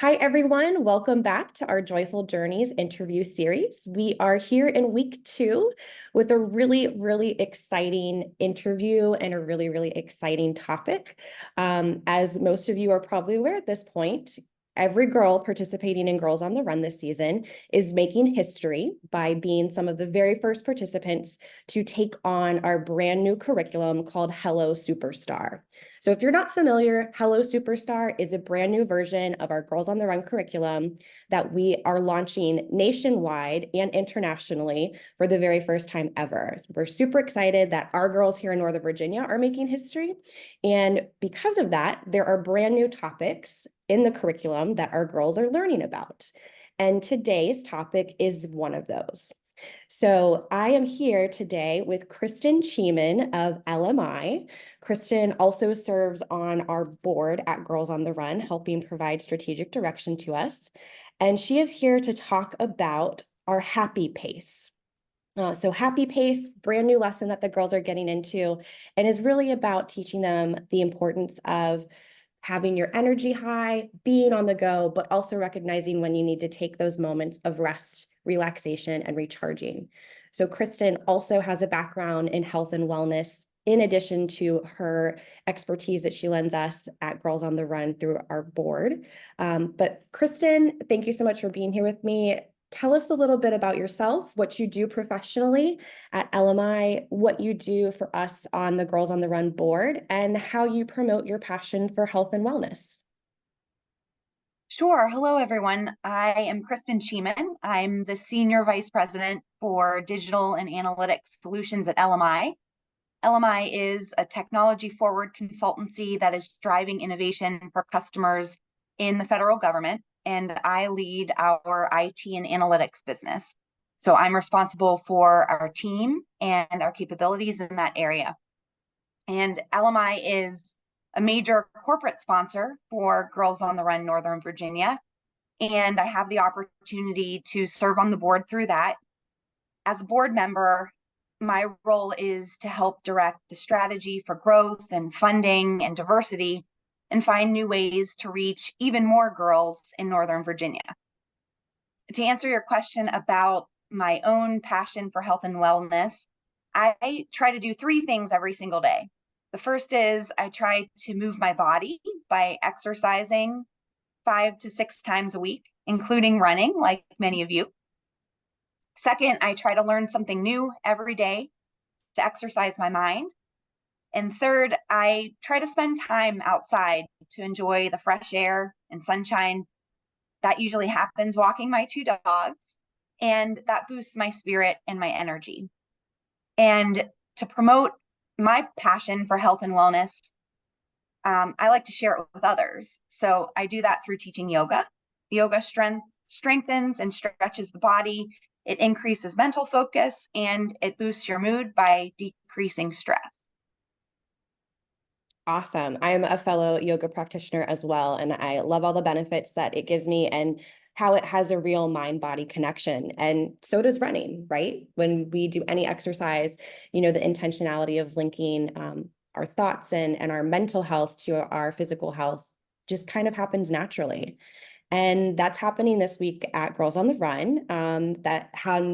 Hi, everyone. Welcome back to our Joyful Journeys interview series. We are here in week 2 with a really exciting interview and a really exciting topic. As most of you are probably aware at this point, every girl participating in Girls on the Run this season is making history by being some of the very first participants to take on our brand new curriculum called Hello Superstar. So if you're not familiar, Hello Superstar is a brand new version of our Girls on the Run curriculum that we are launching nationwide and internationally for the very first time ever. We're super excited that our girls here in Northern Virginia are making history. And because of that, there are brand new topics in the curriculum that our girls are learning about. And today's topic is one of those. So I am here today with Kristen Cheman of LMI. Kristen also serves on our board at Girls on the Run, helping provide strategic direction to us. And she is here to talk about our happy pace. So happy pace, brand new lesson that the girls are getting into, and is really about teaching them the importance of having your energy high, being on the go, but also recognizing when you need to take those moments of rest, relaxation, and recharging. So Kristen also has a background in health and wellness, in addition to her expertise that she lends us at Girls on the Run through our board. But Kristen, thank you so much for being here with me. Tell us a little bit about yourself, what you do professionally at LMI, what you do for us on the Girls on the Run board, and how you promote your passion for health and wellness. Sure. Hello, everyone. I am Kristen Cheman. I'm the Senior Vice President for Digital and Analytics Solutions at LMI. LMI is a technology-forward consultancy that is driving innovation for customers in the federal government, and I lead our IT and analytics business. So I'm responsible for our team and our capabilities in that area. And LMI is a major corporate sponsor for Girls on the Run Northern Virginia. And I have the opportunity to serve on the board through that. As a board member, my role is to help direct the strategy for growth and funding and diversity and find new ways to reach even more girls in Northern Virginia. To answer your question about my own passion for health and wellness, I try to do 3 things every single day. The first is I try to move my body by exercising 5 to 6 times a week, including running, like many of you. Second, I try to learn something new every day to exercise my mind. And third, I try to spend time outside to enjoy the fresh air and sunshine. That usually happens walking my 2 dogs, and that boosts my spirit and my energy. And to promote my passion for health and wellness, I like to share it with others. So I do that through teaching yoga. Yoga strengthens and stretches the body. It increases mental focus and it boosts your mood by decreasing stress. Awesome. I'm a fellow yoga practitioner as well, and I love all the benefits that it gives me and how it has a real mind-body connection. And so does running, right? When we do any exercise, the intentionality of linking our thoughts and our mental health to our physical health just kind of happens naturally. And that's happening this week at Girls on the Run,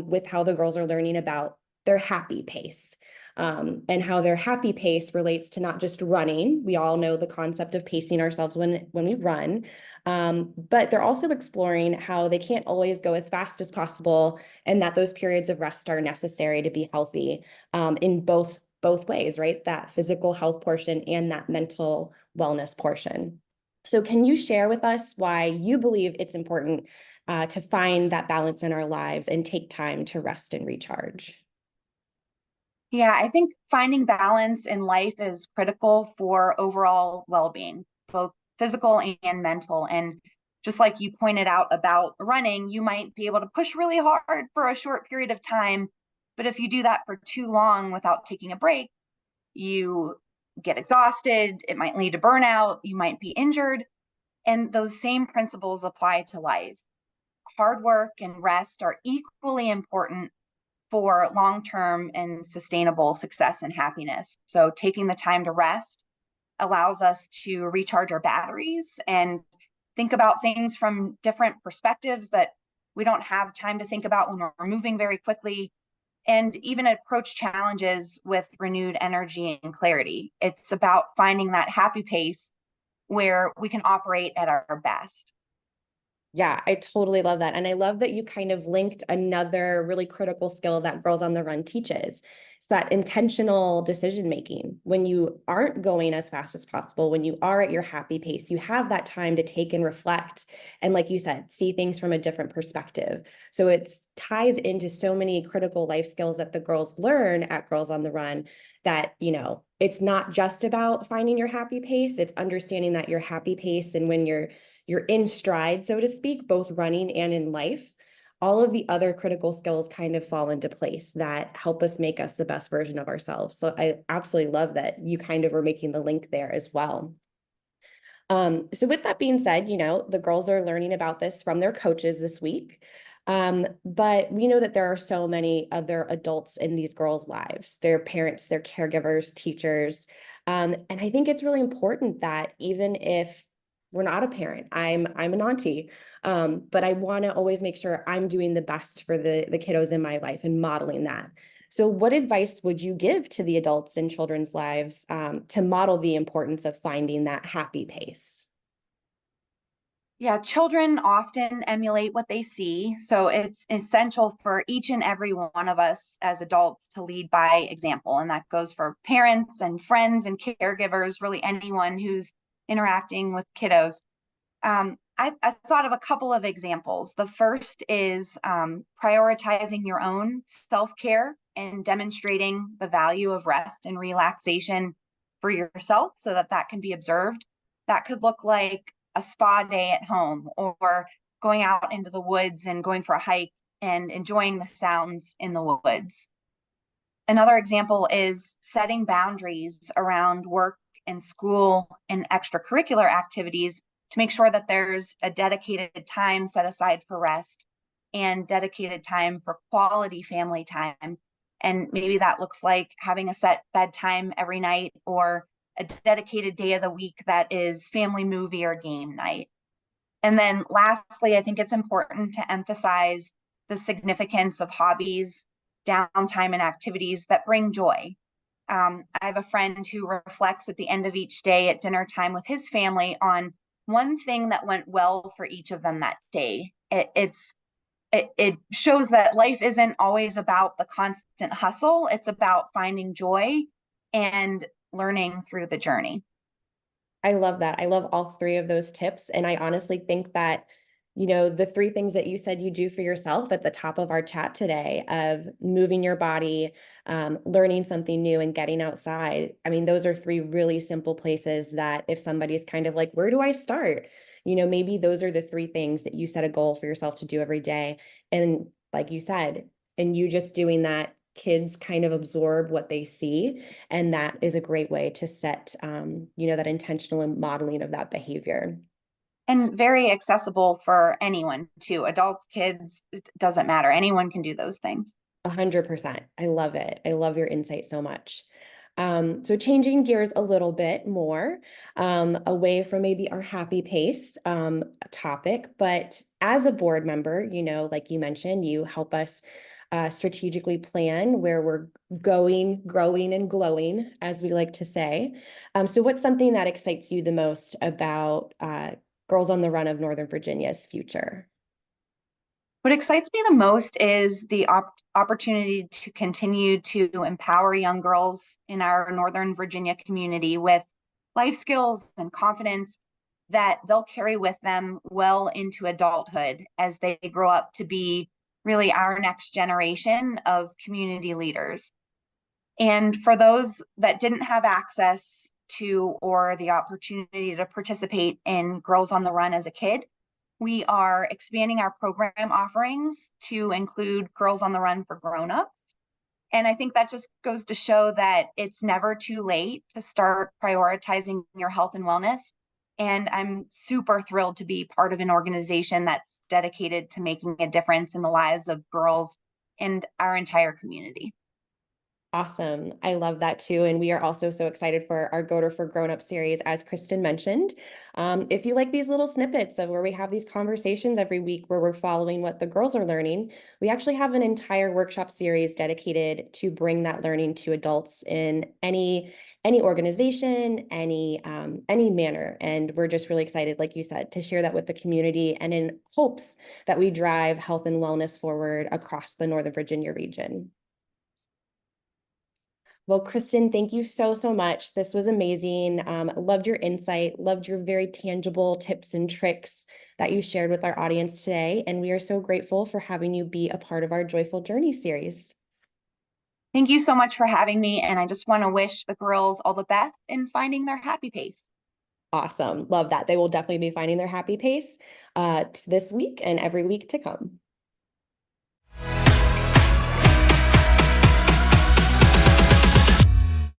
with how the girls are learning about their happy pace. And how their happy pace relates to not just running. We all know the concept of pacing ourselves when we run, but they're also exploring how they can't always go as fast as possible, and that those periods of rest are necessary to be healthy in both ways, right? That physical health portion and that mental wellness portion. So can you share with us why you believe it's important to find that balance in our lives and take time to rest and recharge? Yeah, I think finding balance in life is critical for overall well-being, both physical and mental. And just like you pointed out about running, you might be able to push really hard for a short period of time. But if you do that for too long without taking a break, you get exhausted. It might lead to burnout. You might be injured. And those same principles apply to life. Hard work and rest are equally important for long-term and sustainable success and happiness. So taking the time to rest allows us to recharge our batteries and think about things from different perspectives that we don't have time to think about when we're moving very quickly, and even approach challenges with renewed energy and clarity. It's about finding that happy pace where we can operate at our best. Yeah, I totally love that. And I love that you kind of linked another really critical skill that Girls on the Run teaches. It's that intentional decision making. When you aren't going as fast as possible, when you are at your happy pace, you have that time to take and reflect. And like you said, see things from a different perspective. So it ties into so many critical life skills that the girls learn at Girls on the Run that, it's not just about finding your happy pace, it's understanding that your happy pace and when you're in stride, so to speak, both running and in life, all of the other critical skills kind of fall into place that help us make us the best version of ourselves. So I absolutely love that you kind of were making the link there as well. So with that being said, the girls are learning about this from their coaches this week. But we know that there are so many other adults in these girls' lives, their parents, their caregivers, teachers. And I think it's really important that even if we're not a parent, I'm an auntie, but I want to always make sure I'm doing the best for the kiddos in my life and modeling that. So what advice would you give to the adults in children's lives to model the importance of finding that happy pace? Yeah, children often emulate what they see. So it's essential for each and every one of us as adults to lead by example. And that goes for parents and friends and caregivers, really anyone who's interacting with kiddos. I thought of a couple of examples. The first is prioritizing your own self-care and demonstrating the value of rest and relaxation for yourself so that that can be observed. That could look like a spa day at home, or going out into the woods and going for a hike and enjoying the sounds in the woods. Another example is setting boundaries around work and school and extracurricular activities to make sure that there's a dedicated time set aside for rest and dedicated time for quality family time. And maybe that looks like having a set bedtime every night, or a dedicated day of the week that is family movie or game night. And then lastly, I think it's important to emphasize the significance of hobbies, downtime, and activities that bring joy. I have a friend who reflects at the end of each day at dinner time with his family on one thing that went well for each of them that day. It shows that life isn't always about the constant hustle. It's about finding joy and learning through the journey. I love that. I love all three of those tips. And I honestly think that, the three things that you said you do for yourself at the top of our chat today of moving your body, learning something new, and getting outside. I mean, those are three really simple places that if somebody's kind of like, where do I start? Maybe those are the three things that you set a goal for yourself to do every day. And like you said, and you just doing that, kids kind of absorb what they see, and that is a great way to set that intentional modeling of that behavior. And very accessible for anyone too. Adults, kids, it doesn't matter. Anyone can do those things. 100%. I love it. I love your insight so much. So changing gears a little bit more, away from maybe our happy pace topic, but as a board member, like you mentioned, you help us strategically plan where we're going, growing, and glowing, as we like to say. So what's something that excites you the most about Girls on the Run of Northern Virginia's future? What excites me the most is the opportunity to continue to empower young girls in our Northern Virginia community with life skills and confidence that they'll carry with them well into adulthood as they grow up to be really our next generation of community leaders. And for those that didn't have access to or the opportunity to participate in Girls on the Run as a kid, we are expanding our program offerings to include Girls on the Run for grown-ups. And I think that just goes to show that it's never too late to start prioritizing your health and wellness. And I'm super thrilled to be part of an organization that's dedicated to making a difference in the lives of girls and our entire community. Awesome. I love that too. And we are also so excited for our Go to for Grown Up series, as Kristen mentioned. If you like these little snippets of where we have these conversations every week where we're following what the girls are learning, we actually have an entire workshop series dedicated to bring that learning to adults in any organization, any manner. And we're just really excited, like you said, to share that with the community and in hopes that we drive health and wellness forward across the Northern Virginia region. Well, Kristen, thank you so, so much. This was amazing. Loved your insight, loved your very tangible tips and tricks that you shared with our audience today. And we are so grateful for having you be a part of our Joyful Journey series. Thank you so much for having me. And I just want to wish the girls all the best in finding their happy pace. Awesome. Love that. They will definitely be finding their happy pace this week and every week to come.